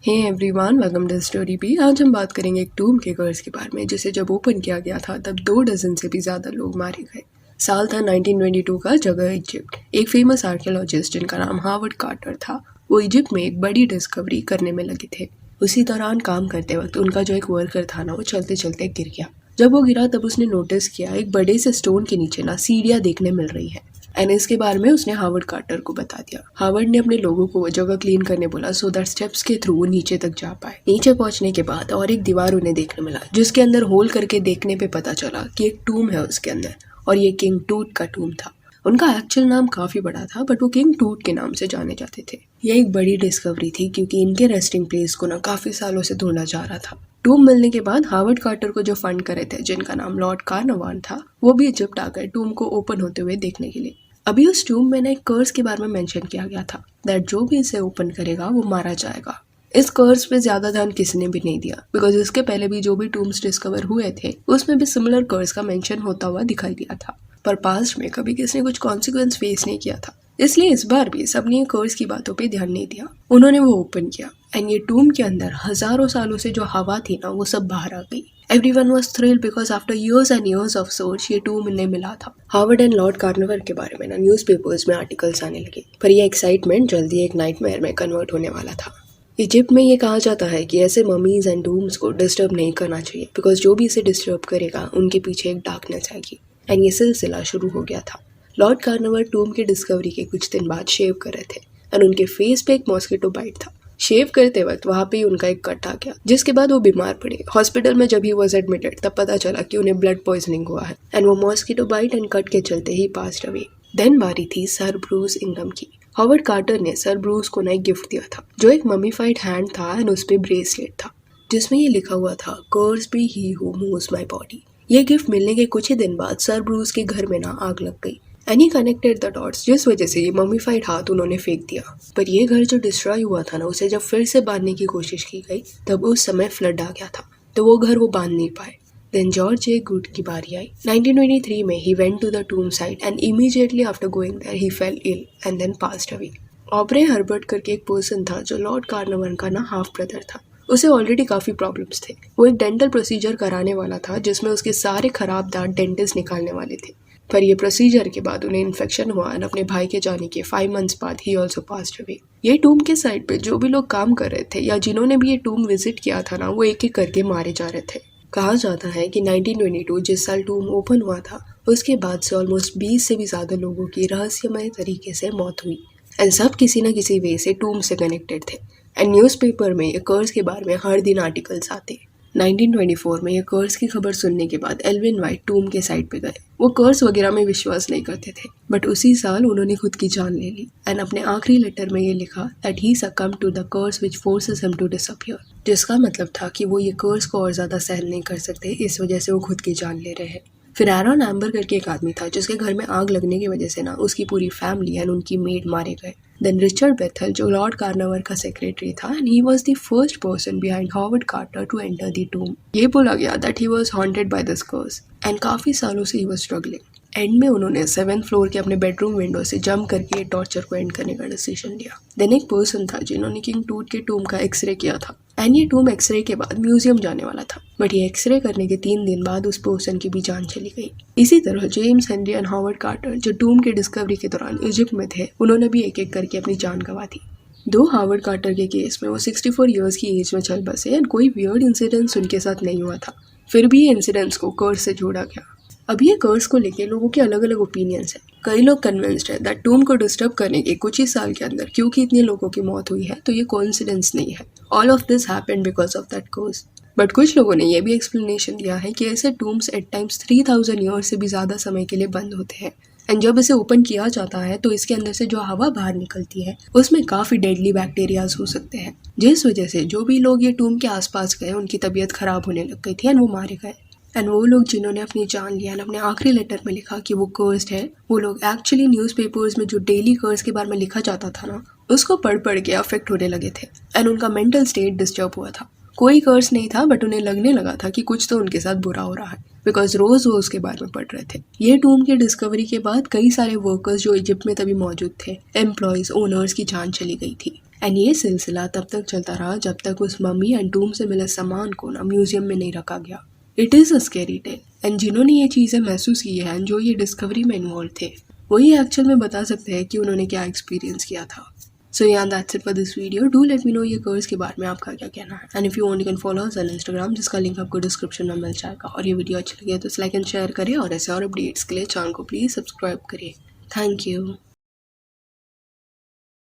Hey everyone, welcome to story B. आज हम बात करेंगे एक टूम के कर्स के बारे में जिसे जब ओपन किया गया था तब 2 डजन से भी ज़्यादा लोग मारे गए। साल था 1922 का, जगह इजिप्ट। एक फेमस आर्कियोलॉजिस्ट जिनका नाम हावर्ड कार्टर था, वो इजिप्ट में एक बड़ी डिस्कवरी करने में लगे थे। उसी दौरान काम करते वक्त उनका जो एक वर्कर था ना, वो चलते चलते गिर गया। जब वो गिरा तब उसने नोटिस किया एक बड़े से स्टोन के नीचे ना सीढ़ियाँ देखने मिल रही है। एंड इसके बारे में उसने हावर्ड कार्टर को बता दिया। हावर्ड ने अपने लोगों को वो जगह क्लीन करने बोला सो दैट स्टेप्स के थ्रू वो नीचे तक जा पाए। नीचे पहुंचने के बाद और एक दीवार उन्हें देखने मिला जिसके अंदर होल करके देखने पे पता चला कि एक टूम है उसके अंदर, और ये किंग टूट का टूम था। उनका एक्चुअल नाम काफी बड़ा था बट वो किंग टूट के नाम से जाने जाते थे। यह एक बड़ी डिस्कवरी थी क्योंकि इनके रेस्टिंग प्लेस को ना काफी सालों से ढूंढा जा रहा था। टूम मिलने के बाद हावर्ड कार्टर को जो फंड करे थे, जिनका नाम लॉर्ड कार्नवान था, वो भी इजिप्ट आ गए टूम को ओपन होते हुए देखने के लिए। अभी उस टूम में ना एक कर्स के बारे में मेंशन किया गया था दैट जो भी इसे ओपन करेगा वो मारा जाएगा। इस कर्स पे ज्यादा ध्यान किसी ने भी नहीं दिया बिकॉज इसके पहले भी जो भी टूम्स डिस्कवर हुए थे उसमें भी सिमिलर कर्स का मेंशन होता हुआ दिखाई दिया था, पर पास्ट में कभी किसी ने कुछ कॉन्सिक्वेंस फेस नहीं किया था। इसलिए इस बार भी सबने कर्स की बातों पे ध्यान नहीं दिया। उन्होंने वो ओपन किया एंड ये टूम के अंदर हजारों सालों से जो हवा थी ना, वो सब बाहर आ गई। Everyone was thrilled because after years and years of search ये टूम इन्हें मिला था। हार्वर्ड एंड लॉर्ड कार्नवाल के बारे में ना न्यूज़पेपर्स में आर्टिकल्स आने लगे, पर ये एक्साइटमेंट जल्दी एक नाइटमेयर में कन्वर्ट होने वाला था। इजिप्ट में ये कहा जाता है कि ऐसे ममीज एंड टूम्स को डिस्टर्ब नहीं करना चाहिए बिकॉज जो भी इसे डिस्टर्ब करेगा उनके पीछे एक डार्कनेस आएगी। एंड ये सिलसिला शुरू हो गया था। लॉर्ड कार्नवाल टूम की डिस्कवरी के कुछ दिन बाद शेव कर रहे थे एंड उनके फेस पे एक मॉस्किटो बाइट था। शेव करते वक्त वहां पे उनका एक कट आ गया जिसके बाद वो बीमार पड़े। हॉस्पिटल में जब ही वॉज एडमिटेड तब पता चला कि उन्हें ब्लड पॉइजनिंग हुआ है एंड वो मॉस्किटो बाइट एंड कट के चलते ही पास्ड अवे। देन बारी थी सर ब्रूस इंगम की। हावर्ड कार्टर ने सर ब्रूस को ना एक गिफ्ट दिया था जो एक ममीफाइड हैंड था एंड उस पे ब्रेसलेट था जिसमें ये लिखा हुआ था curse be he who moves my body. ये गिफ्ट मिलने के कुछ ही दिन बाद सर ब्रूस के घर में ना आग लग गई and he connected the dots, जिस वजह से ये मम्मीफाइड हाथ उन्होंने फेंक दिया। पर ये घर जो डिस्ट्रॉय हुआ था ना, उसे जब फिर से बांधने की कोशिश की गई तब उस समय फ्लड आ गया था तो वो घर वो बांध नहीं पाए। देन जॉर्ज ए गुड की बारी आई। 1923 में he went to the tomb site and immediately after going there he fell ill and then passed away. Aubrey Herbert करके एक पर्सन था जो लॉर्ड कार्नवाल का ना हाफ ब्रदर था। उसे ऑलरेडी काफी प्रॉब्लम्स थे। वो एक डेंटल प्रोसीजर कराने वाला था जिसमें उसके सारे खराब दांत डेंटिस्ट निकालने वाले थे, पर ये प्रोसीजर के बाद उन्हें इन्फेक्शन हुआ और अपने भाई के जाने के 5 मंथ्स बाद ही ऑल्सो पास्ड अवे। ये टूम के साइड पे जो भी लोग काम कर रहे थे या जिन्होंने भी ये टूम विजिट किया था ना, वो एक एक करके मारे जा रहे थे। कहा जाता है कि 1922 जिस साल टूम ओपन हुआ था उसके बाद से ऑलमोस्ट 20 से भी ज्यादा लोगों की रहस्यमय तरीके से मौत हुई एंड सब किसी न किसी वे से टूम से कनेक्टेड थे। एंड न्यूज़पेपर में ये कर्स के बारे में हर दिन आर्टिकल्स आते। 1924 में ये कर्स की खबर सुनने के बाद एल्विन वाइट टूम के साइड पे गए। वो कर्स वगैरह में विश्वास नहीं करते थे बट उसी साल उन्होंने खुद की जान ले ली एंड अपने आखिरी लेटर में ये लिखा that he succumbed to the curse which forces him to disappear, जिसका मतलब था कि वो ये कर्स को और ज्यादा सहन नहीं कर सकते, इस वजह से वो खुद की जान ले रहे हैं। फिर एरॉन एम्बर करके एक आदमी था जिसके घर में आग लगने की वजह से ना उसकी पूरी फैमिली एंड उनकी मेड मारे गए। देन रिचर्ड बेथल जो लॉर्ड कार्नवाल का सेक्रेटरी था and he was the first person behind Howard Carter to enter the tomb. ये बोला गया that he was haunted by this curse and काफी सालों से ही वाज स्ट्रगलिंग। एंड में उन्होंने 7th फ्लोर के अपने बेडरूम विंडो से जंप करके ये टॉर्चर को एंड करने का डिसीजन लिया। देन एक पर्सन था जिन्होंने किंग टूट के टूम का एक्सरे किया था एंड ये टूम एक्सरे के बाद म्यूजियम जाने वाला था, बट ये एक्सरे करने के 3 दिन बाद उस पर्सन की भी जान चली गई। इसी तरह James Henry and Howard Carter जो टूम के डिस्कवरी के दौरान इजिप्ट में थे, उन्होंने भी एक एक करके अपनी जान गंवा दी। दो हावर्ड कार्टर के केस में वो 64 इयर्स की एज में चल बसे एंड कोई वियर्ड इंसिडेंट्स उनके साथ नहीं हुआ था, फिर भी ये इंसिडेंट्स को कर्स से जोड़ा गया। अब ये कर्स को लेके लोगों के अलग अलग ओपिनियंस हैं। कई लोग कन्विंस्ड है दैट टूम को डिस्टर्ब करने के कुछ ही साल के अंदर क्योंकि इतने लोगों की मौत हुई है तो ये कोइंसिडेंस नहीं है, all of this happened because of that curse. But कुछ लोगों ने ये भी एक्सप्लेनेशन दिया है कि ऐसे टूम्स एट टाइम्स 3000 ईयर्स से भी ज्यादा समय के लिए बंद होते हैं एंड जब इसे ओपन किया जाता है तो इसके अंदर से जो हवा बाहर निकलती है उसमें काफी डेडली बैक्टीरियाज हो सकते हैं, जिस वजह से जो भी लोग ये टूम के आसपास गए उनकी तबीयत खराब होने लग गई थी एंड वो मारे गए। एंड वो लोग जिन्होंने अपनी जान लिया एंड अपने आखिरी लेटर में लिखा कि वो कर्स्ड है, वो लोग एक्चुअली न्यूज़पेपर्स में जो डेली कर्स के बारे में लिखा जाता था ना, उसको पढ़ पढ़ के अफेक्ट होने लगे थे एंड उनका मेंटल स्टेट डिस्टर्ब हुआ था। कोई कर्स नहीं था बट उन्हें लगने लगा था कि कुछ तो उनके साथ बुरा हो रहा है बिकॉज रोज वो उसके बारे में पढ़ रहे थे। ये टूम की डिस्कवरी के बाद कई सारे वर्कर्स जो इजिप्ट में तभी मौजूद थे, एम्प्लॉयज, ओनर्स की जान चली गई थी एंड ये सिलसिला तब तक चलता रहा जब तक उस मम्मी एंड टूम से मिले सामान को ना म्यूजियम में नहीं रखा गया। It is a scary tale and जिन्होंने ये चीज़ें महसूस की हैं, जो ये डिस्कवरी में इन्वॉल्व थे, वही एक्चुअल में बता सकते हैं कि उन्होंने क्या एक्सपीरियंस किया था। सो yeah, that's it for this video. Do let me know ये कर्स के बारे में आपका क्या कहना है। And if you want you can follow us on Instagram, जिसका लिंक आपको डिस्क्रिप्शन में मिल जाएगा। और ये वीडियो अच्छी लगे तो लाइक एंड शेयर करिए और ऐसे और अपडेट्स के लिए चैनल को प्लीज़ सब्सक्राइब करिए। Thank you.